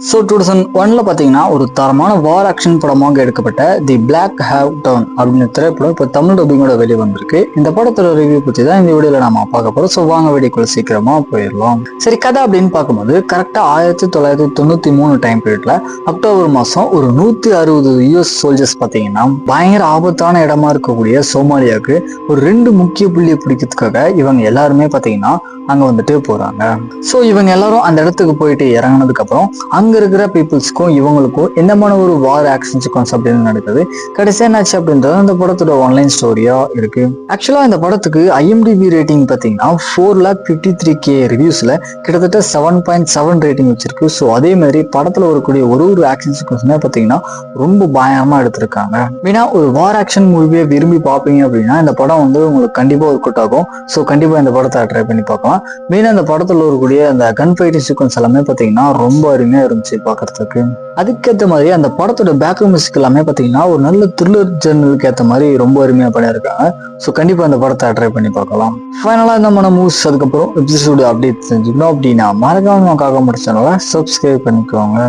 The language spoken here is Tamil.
ஸோ 2001 பார்த்தீங்கன்னா ஒரு தரமான வார் ஆக்ஷன் படமாக எடுக்கப்பட்ட தி பிளாக் ஹேவ் டவுன் அப்படின்னு திரைப்படம் இப்போ தமிழ் டப்பிங்கோட வெளியே வந்திருக்கு. இந்த படத்தோட ரிவ்யூ பற்றி தான் இந்த வீடியோவில் நம்ம பார்க்க போகிறோம். ஸோ வாங்க வீடியோக்குள்ள சீக்கிரமா போயிடலாம். சரி, கதை அப்படின்னு பார்க்கும்போது கரெக்டாக 1993 டைம் பீரியட்ல அக்டோபர் மாதம் ஒரு 160 US சோல்ஜர்ஸ் பார்த்தீங்கன்னா பயங்கர ஆபத்தான இடமா இருக்கக்கூடிய சோமாலியாவுக்கு ஒரு 2 முக்கிய புள்ளியை பிடிக்கிறதுக்காக இவங்க எல்லாருமே பார்த்தீங்கன்னா அங்க வந்துட்டு போறாங்க. ஸோ இவங்க எல்லாரும் அந்த இடத்துக்கு போயிட்டு இறங்கினதுக்கு அப்புறம் அங்க இருக்கிற பீப்புள்ஸ்க்கும் இவங்களுக்கும் என்னமான ஒரு வார் ஆக்ஷன் சீக்வன்ஸ் அப்படின்னு நடக்குது. கடைசியா என்னாச்சு அப்படின்றது அந்த படத்தோட ஆன்லைன் ஸ்டோரியா இருக்கு. ஆக்சுவலா இந்த படத்துக்கு IMDb ரேட்டிங் பார்த்தீங்கன்னா 4,53,000 ரிவ்யூஸ்ல கிட்டத்தட்ட 7.7 ரேட்டிங் வச்சிருக்கு. ஸோ அதே மாதிரி படத்துல வரக்கூடிய ஒரு ஆக்ஷன் சீக்வன்ஸுமே பார்த்தீங்கன்னா ரொம்ப பயங்கரமா எடுத்திருக்காங்க. மெயினா ஒரு வார் ஆக்ஷன் மூவியை விரும்பி பார்ப்பீங்க அப்படின்னா இந்த படம் வந்து உங்களுக்கு கண்டிப்பா ஒர்க் அவுட் ஆகும். ஸோ கண்டிப்பா இந்த படத்தை ட்ரை பண்ணி பார்க்கலாம். மெயினா அந்த படத்துல இருக்கக்கூடிய அந்த கன் ஃபைட்டிங் சீக்வன்ஸ் எல்லாமே பாத்தீங்கன்னா ரொம்ப அருமையா இருந்துச்சு பாக்குறதுக்கு. அதுக்கேற்ற மாதிரி அந்த படத்தோட பேக்ரவுண்ட் மியூசிக் எல்லாமே பாத்தீங்கன்னா ஒரு நல்ல த்ரில்லர் ஜெர்னலுக்கு ஏற்ற மாதிரி ரொம்ப அருமையா பண்ணியிருக்காங்க. ஸோ கண்டிப்பா அந்த படத்தை ட்ரை பண்ணி பார்க்கலாம். ஃபைனலா இந்த மாதிரி மூவ்ஸ் அதுக்கப்புறம் எபிசோடு அப்டேட் செஞ்சுக்கணும் அப்படின்னா மறக்காம காக்க முடிச்சனால சப்ஸ்கிரைப் பண்ணிக்கோங்க.